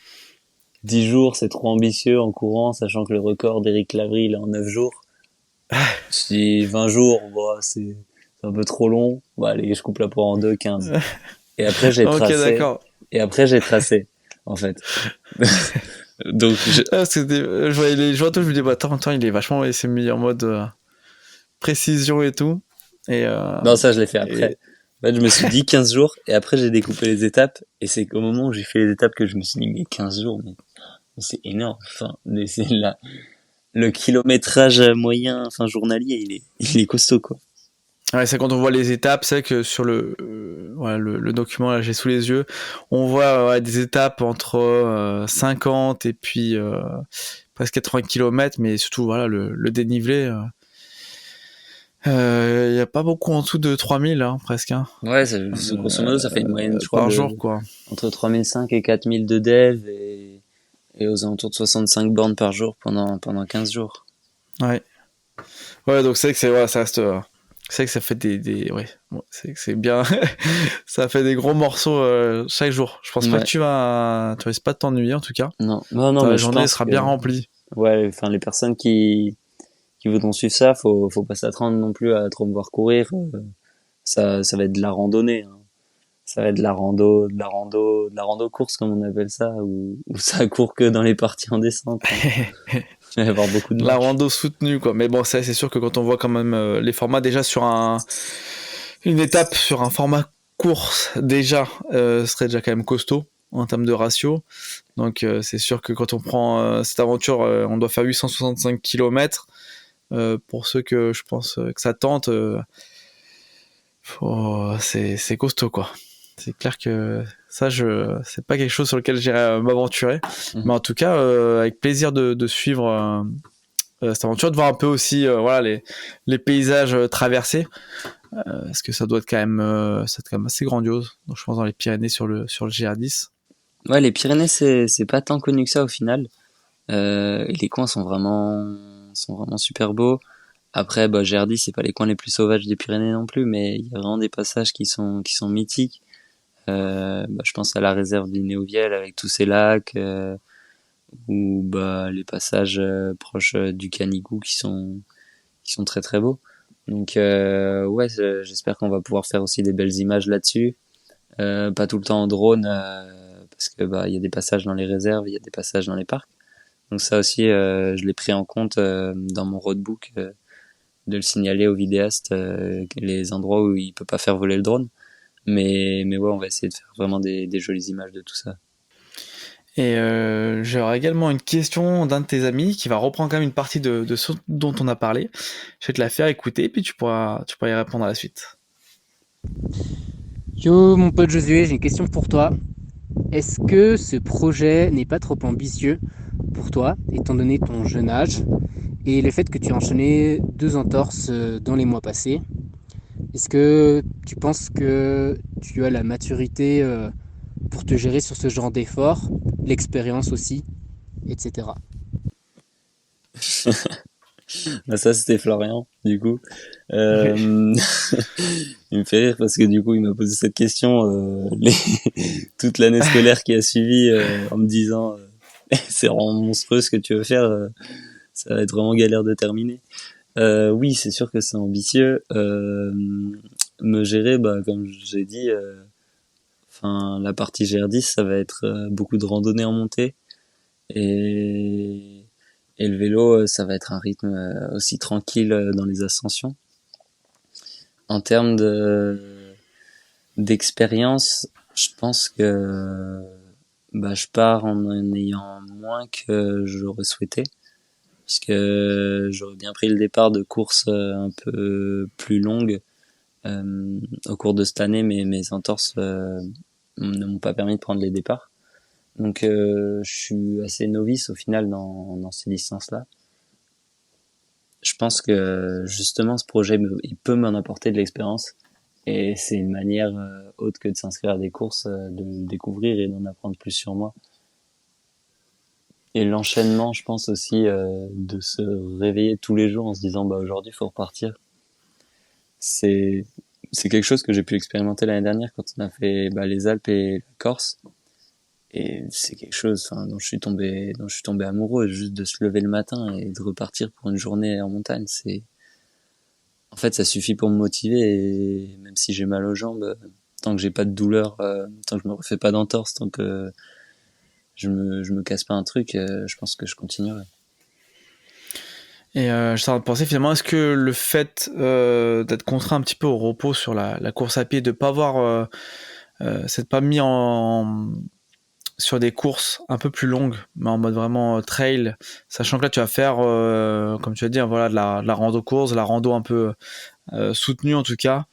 10 jours, c'est trop ambitieux en courant, sachant que le record d'Éric Lavry, il est en 9 jours. Je me suis dit 20 jours, c'est un peu trop long. Bon, allez, je coupe la poire en deux, 15. Et après, j'ai ok, tracé. d'accord. Et après, j'ai tracé, en fait. Donc, Parce que je voyais les joueurs, je me dis, attends, il est vachement, il s'est mis en mode précision et tout. Et, non, ça, je l'ai fait et... après. En fait, je me suis dit 15 jours, et après, j'ai découpé les étapes. Et c'est qu'au moment où j'ai fait les étapes que je me suis dit, mais 15 jours, mais c'est énorme. Enfin, mais c'est là. Le kilométrage moyen, enfin, journalier, il est costaud, quoi. Ouais, c'est quand on voit les étapes, c'est que sur le document, là, j'ai sous les yeux, on voit des étapes entre 50 et puis presque 80 km, mais surtout voilà le dénivelé, il y a pas beaucoup en dessous de 3000 hein, presque hein, Ouais, grosso modo, ça fait une moyenne, je crois, par jour quoi. entre 3005 et 4000 de dev et aux alentours de 65 bornes par jour pendant 15 jours. Ouais, donc c'est vrai que ça reste, c'est vrai que ça fait ouais, c'est que c'est bien, ça fait des gros morceaux chaque jour. Je pense pas que Ouais. tu risques pas de t'ennuyer en tout cas. Non, non, Ta mais je journée pense sera que, bien remplie. ouais, enfin, les personnes qui voudront suivre ça, faut pas s'attendre non plus à trop me voir courir. Ça va être de la randonnée, hein. Ça va être de la rando course, comme on appelle ça, où ça court que dans les parties en descente, hein. Il va y avoir beaucoup de La marches. rando soutenue quoi. Mais bon, ça c'est sûr que quand on voit quand même les formats déjà sur une étape sur un format course déjà serait déjà quand même costaud en termes de ratio. Donc c'est sûr que quand on prend cette aventure, on doit faire 865 km. Pour ceux que je pense que ça tente, c'est costaud quoi. C'est clair que ça, c'est pas quelque chose sur lequel j'irais m'aventurer. Mais en tout cas, avec plaisir de suivre cette aventure, de voir un peu aussi les paysages traversés. Parce que ça doit être quand même assez grandiose. Donc je pense dans les Pyrénées sur le GR10. Ouais, les Pyrénées, c'est pas tant connu que ça au final. Et les coins sont vraiment super beaux. Après, GR10, c'est pas les coins les plus sauvages des Pyrénées non plus, mais il y a vraiment des passages qui sont mythiques. Je pense à la réserve du Néouviel avec tous ces lacs, ou les passages proches du Canigou qui sont très très beaux. Donc ouais, j'espère qu'on va pouvoir faire aussi des belles images là-dessus. Pas tout le temps en drone, parce que il y a des passages dans les réserves, il y a des passages dans les parcs. Donc ça aussi, je l'ai pris en compte dans mon roadbook, de le signaler au vidéaste, les endroits où il peut pas faire voler le drone. Mais ouais, on va essayer de faire vraiment des jolies images de tout ça. Et j'aurais également une question d'un de tes amis qui va reprendre quand même une partie de ce dont on a parlé. Je vais te la faire écouter, puis tu pourras y répondre à la suite. Yo mon pote Josué, j'ai une question pour toi. Est-ce que ce projet n'est pas trop ambitieux pour toi, étant donné ton jeune âge et le fait que tu as enchaîné 2 entorses dans les mois passés? Est-ce que tu penses que tu as la maturité pour te gérer sur ce genre d'effort, l'expérience aussi, etc. Bah, ça, c'était Florian, du coup. Oui. Euh, il me fait rire parce que du coup, il m'a posé cette question toute l'année scolaire qui a suivi en me disant c'est vraiment monstrueux ce que tu veux faire, ça va être vraiment galère de terminer. Oui, c'est sûr que c'est ambitieux. Me gérer, bah, comme j'ai dit, enfin, la partie GR10, ça va être beaucoup de randonnées en montée et et le vélo, ça va être un rythme aussi tranquille dans les ascensions. En termes d'expérience, je pense que bah, je pars en ayant moins que j'aurais souhaité. Parce que j'aurais bien pris le départ de courses un peu plus longues au cours de cette année, mais mes entorses ne m'ont pas permis de prendre les départs. Donc je suis assez novice au final dans ces licences-là. Je pense que justement ce projet il peut m'en apporter de l'expérience et c'est une manière autre que de s'inscrire à des courses, de le découvrir et d'en apprendre plus sur moi. Et l'enchaînement, je pense aussi de se réveiller tous les jours en se disant bah aujourd'hui il faut repartir. C'est c'est quelque chose que j'ai pu expérimenter l'année dernière quand on a fait bah, les Alpes et la Corse. Et c'est quelque chose enfin, dont je suis tombé amoureux, juste de se lever le matin et de repartir pour une journée en montagne. En fait, ça suffit pour me motiver et même si j'ai mal aux jambes, tant que j'ai pas de douleur, tant que je me refais pas d'entorse, tant que je me casse pas un truc, je pense que je continuerai. Et je suis en train de penser finalement, est-ce que le fait d'être contraint un petit peu au repos sur la course à pied, de pas avoir, s'être pas mis sur des courses un peu plus longues, mais en mode vraiment trail, sachant que là tu vas faire, comme tu vas dire, voilà, de la rando course, de la rando un peu soutenue en tout cas.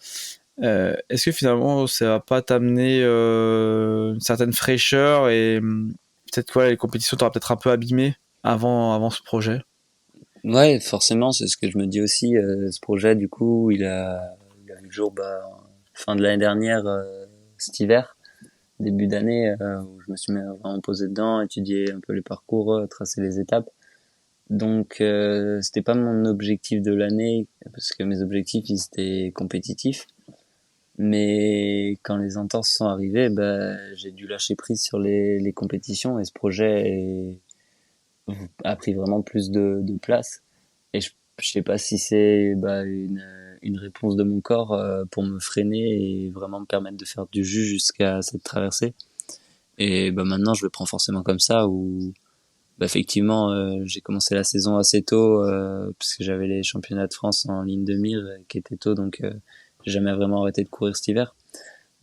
Est-ce que finalement ça va pas t'amener une certaine fraîcheur et peut-être quoi, les compétitions t'aura peut-être un peu abîmé avant ce projet? Ouais, forcément, c'est ce que je me dis aussi. Ce projet, du coup, il a vu le jour bah, fin de l'année dernière, cet hiver, début d'année, où je me suis vraiment posé dedans, étudié un peu les parcours, tracé les étapes. Donc, c'était pas mon objectif de l'année, parce que mes objectifs, ils étaient compétitifs. Mais quand les entorses sont arrivées, bah, j'ai dû lâcher prise sur les compétitions et ce a pris vraiment plus de place. Et je sais pas si c'est bah, une réponse de mon corps pour me freiner et vraiment me permettre de faire du jus jusqu'à cette traversée. Et bah, maintenant, je le prends forcément comme ça, où bah, effectivement, j'ai commencé la saison assez tôt, parce que j'avais les championnats de France en ligne de mire qui étaient tôt, donc j'ai jamais vraiment arrêté de courir cet hiver.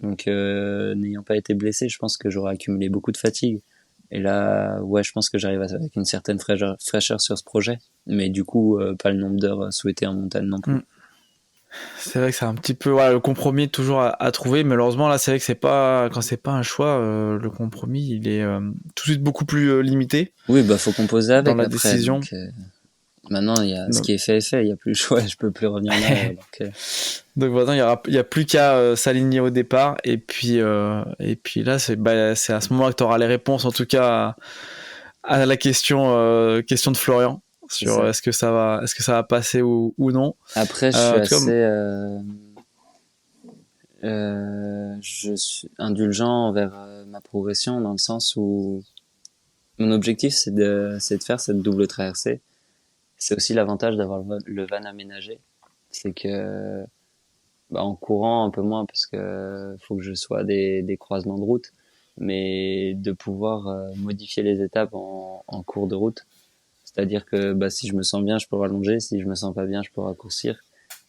Donc, n'ayant pas été blessé, je pense que j'aurais accumulé beaucoup de fatigue. Et là, ouais, je pense que j'arrive avec une certaine fraîcheur sur ce projet. Mais du coup, pas le nombre d'heures souhaitées en montagne non plus. C'est vrai que c'est un petit peu voilà, le compromis toujours à trouver. Malheureusement, là, c'est vrai que c'est pas quand c'est pas un choix, le compromis, il est tout de suite beaucoup plus limité Oui, bah, faut composer dans avec la après. décision. Donc, maintenant, il y a ce Donc, qui est fait est fait. Il y a plus le choix. Je peux plus revenir en arrière. Donc, donc maintenant, il y a plus qu'à s'aligner au départ. Et puis là, c'est à ce moment-là que tu auras les réponses, en tout cas, à la question de Florian c'est sur ça. est-ce que ça va passer ou non. Après, je suis En tout cas, assez, je suis indulgent envers ma progression dans le sens où mon objectif, c'est de faire cette double traversée. C'est aussi l'avantage d'avoir le van aménagé. C'est que, bah, en courant un peu moins parce que faut que je sois à des croisements de route, mais de pouvoir modifier les étapes en cours de route. C'est-à-dire que bah, si je me sens bien, je peux rallonger. Si je me sens pas bien, je peux raccourcir.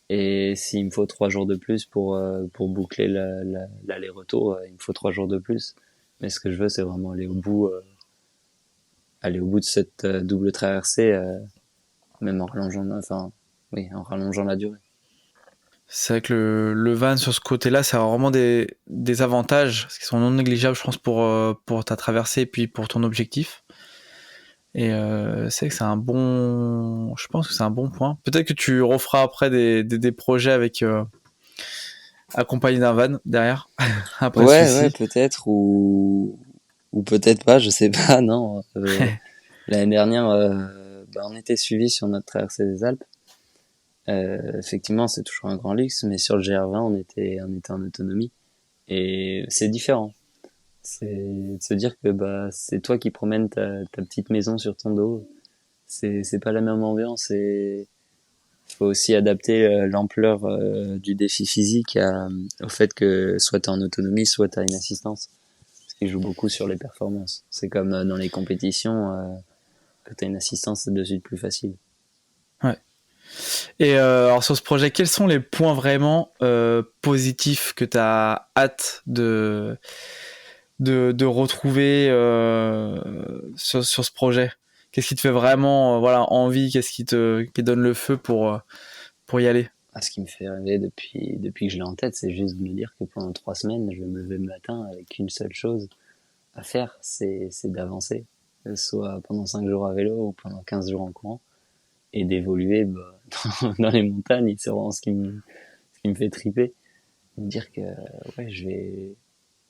Et s'il me faut 3 jours de plus pour boucler l'aller-retour, il me faut 3 jours de plus. Mais ce que je veux, c'est vraiment aller au bout de cette double traversée, même en rallongeant, enfin, oui, en rallongeant la durée. c'est vrai que le van sur ce côté-là, ça a vraiment des avantages qui sont non négligeables, je pense, pour ta traversée et puis pour ton objectif. Et c'est vrai que c'est un bon, je pense que c'est un bon point. Peut-être que tu referas après des projets avec accompagné d'un van derrière après Ouais, celui-ci. peut-être ou peut-être pas, je sais pas. Non, l'année dernière, on était suivis sur notre traversée des Alpes. Effectivement, c'est toujours un grand luxe, mais sur le GR20, on était en autonomie. Et c'est différent. C'est de se dire que c'est toi qui promènes ta petite maison sur ton dos. C'est pas la même ambiance et faut aussi adapter l'ampleur du défi physique au fait que soit t'es en autonomie, soit t'as une assistance. Ce qui joue beaucoup sur les performances. C'est comme dans les compétitions, quand t'as une assistance, c'est de suite plus facile. Ouais. Et alors sur ce projet, quels sont les points vraiment positifs que tu as hâte de retrouver sur ce projet? Qu'est-ce qui te fait vraiment envie? Qu'est-ce qui te donne le feu pour y aller? Ce qui me fait rêver depuis que je l'ai en tête, c'est juste de me dire que pendant 3 semaines, je vais me lever le matin avec une seule chose à faire, c'est d'avancer. Soit pendant 5 jours à vélo ou pendant 15 jours en courant. Et d'évoluer dans les montagnes, c'est vraiment ce qui me fait triper. Me dire que ouais, je vais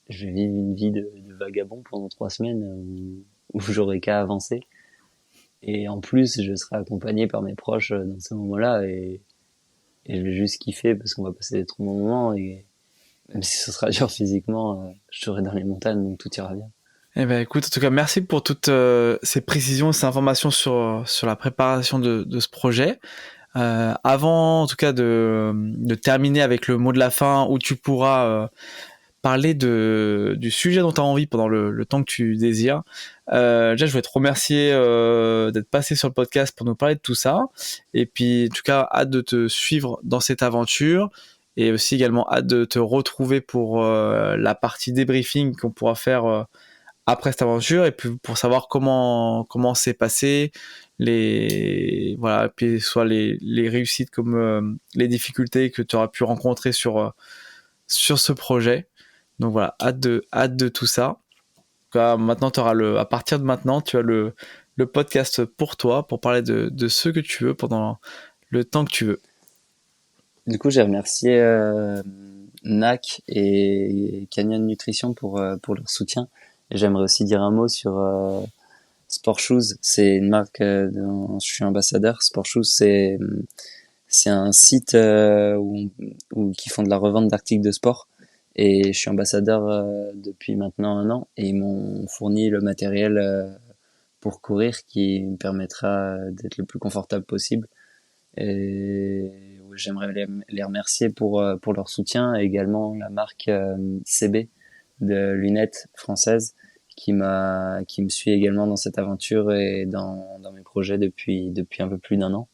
vivre une vie de vagabond pendant 3 semaines où j'aurai qu'à avancer. Et en plus, je serai accompagné par mes proches dans ces moments-là et je vais juste kiffer parce qu'on va passer des trop bons moments et même si ce sera dur physiquement, je serai dans les montagnes donc tout ira bien. Eh ben écoute, en tout cas, merci pour toutes ces précisions, ces informations sur la préparation de ce projet. Avant, en tout cas, de terminer avec le mot de la fin où tu pourras parler du sujet dont tu as envie pendant le temps que tu désires. Déjà, je voulais te remercier d'être passé sur le podcast pour nous parler de tout ça. Et puis, en tout cas, hâte de te suivre dans cette aventure. Et aussi également hâte de te retrouver pour la partie débriefing qu'on pourra faire après cette aventure et puis pour savoir comment s'est passé puis soit les réussites comme les difficultés que tu auras pu rencontrer sur ce projet. Donc voilà, hâte de tout ça. Maintenant à partir de maintenant, tu as le podcast pour toi pour parler de ce que tu veux pendant le temps que tu veux. Du coup, j'ai remercié NAC et Canyon Nutrition pour leur soutien. Et j'aimerais aussi dire un mot sur Sport Shoes. C'est une marque dont je suis ambassadeur. Sport Shoes, c'est un site qui font de la revente d'articles de sport. Et je suis ambassadeur depuis maintenant 1 an. Et ils m'ont fourni le matériel pour courir qui me permettra d'être le plus confortable possible. Et j'aimerais les remercier pour leur soutien et également la marque CB de lunettes françaises qui me suit également dans cette aventure et dans mes projets depuis un peu plus d'1 an.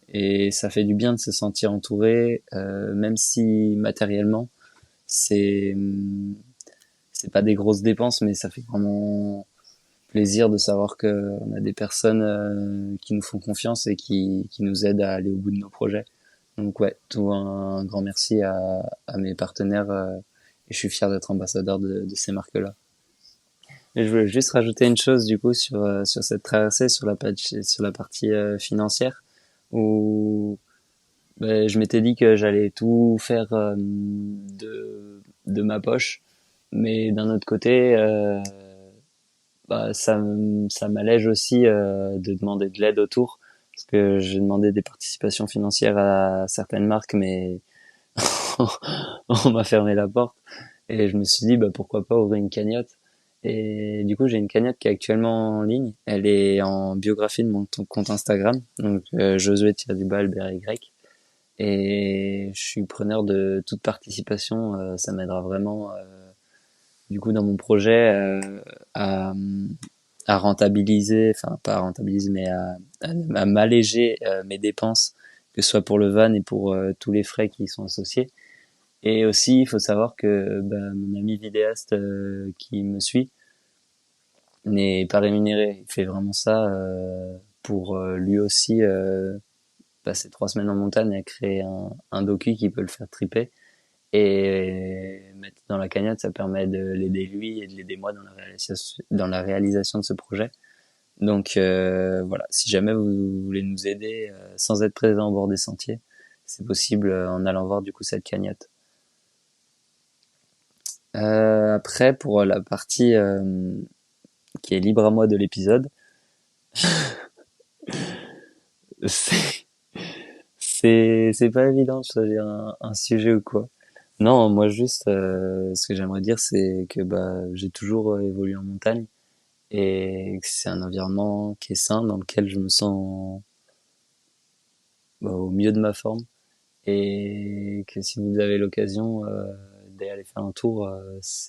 Et ça fait du bien de se sentir entouré, même si matériellement c'est pas des grosses dépenses, mais ça fait vraiment plaisir de savoir qu'on a des personnes qui nous font confiance et qui nous aident à aller au bout de nos projets. Donc ouais, tout un grand merci à mes partenaires et je suis fier d'être ambassadeur de ces marques-là. Et je voulais juste rajouter une chose du coup sur cette traversée, sur la partie financière où je m'étais dit que j'allais tout faire de ma poche, mais d'un autre côté ça m'allège aussi de demander de l'aide autour parce que j'ai demandé des participations financières à certaines marques mais on m'a fermé la porte et je me suis dit pourquoi pas ouvrir une cagnotte et du coup j'ai une cagnotte qui est actuellement en ligne, elle est en biographie de mon compte Instagram donc Josué-Albert Y et je suis preneur de toute participation, ça m'aidera vraiment du coup dans mon projet à rentabiliser, enfin pas à rentabiliser, mais à m'alléger mes dépenses, que ce soit pour le van et pour tous les frais qui y sont associés. Et aussi, il faut savoir que mon ami vidéaste qui me suit n'est pas rémunéré. Il fait vraiment ça pour lui aussi passer 3 semaines en montagne et créer un docu qui peut le faire triper. Et mettre dans la cagnotte, ça permet de l'aider lui et de l'aider moi dans la réalisation de ce projet. Donc voilà, si jamais vous voulez nous aider sans être présent au bord des sentiers, c'est possible en allant voir du coup cette cagnotte. Après, pour la partie qui est libre à moi de l'épisode, c'est c'est pas évident de choisir un sujet ou quoi. Non, moi juste, ce que j'aimerais dire, c'est que bah j'ai toujours évolué en montagne et que c'est un environnement qui est sain, dans lequel je me sens bah, au mieux de ma forme, et que si vous avez l'occasion d'aller faire un tour,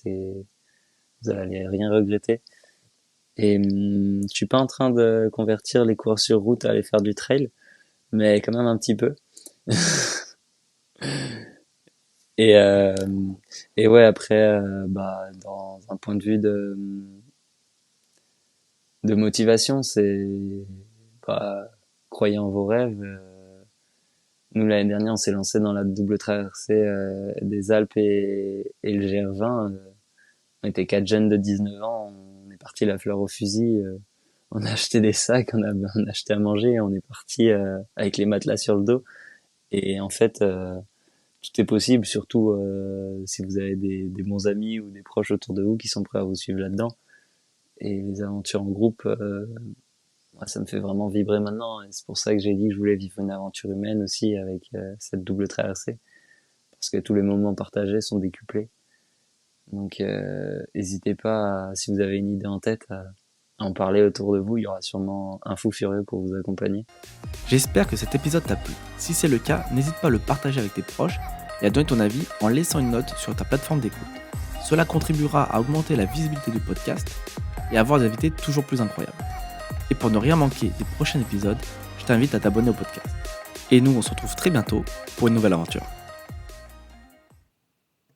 vous allez rien regretter. Et je suis pas en train de convertir les courses sur route à aller faire du trail, mais quand même un petit peu. Et, euh, et ouais, après, bah, dans un point de vue de motivation, c'est bah, croyez en vos rêves. Nous, l'année dernière, on s'est lancé dans la double traversée des Alpes et le GR20. On était 4 jeunes de 19 ans, on est parti la fleur au fusil. On a acheté des sacs, on a acheté à manger, et on est parti avec les matelas sur le dos. Et en fait, tout est possible, surtout si vous avez des bons amis ou des proches autour de vous qui sont prêts à vous suivre là-dedans. Et les aventures en groupe, moi, ça me fait vraiment vibrer maintenant. Et c'est pour ça que j'ai dit que je voulais vivre une aventure humaine aussi avec cette double traversée. Parce que tous les moments partagés sont décuplés. Donc n'hésitez pas, si vous avez une idée en tête, à en parler autour de vous. Il y aura sûrement un fou furieux pour vous accompagner. J'espère que cet épisode t'a plu. Si c'est le cas, n'hésite pas à le partager avec tes proches et à donner ton avis en laissant une note sur ta plateforme d'écoute. Cela contribuera à augmenter la visibilité du podcast et à avoir des invités toujours plus incroyables. Et pour ne rien manquer des prochains épisodes, je t'invite à t'abonner au podcast. Et nous, on se retrouve très bientôt pour une nouvelle aventure.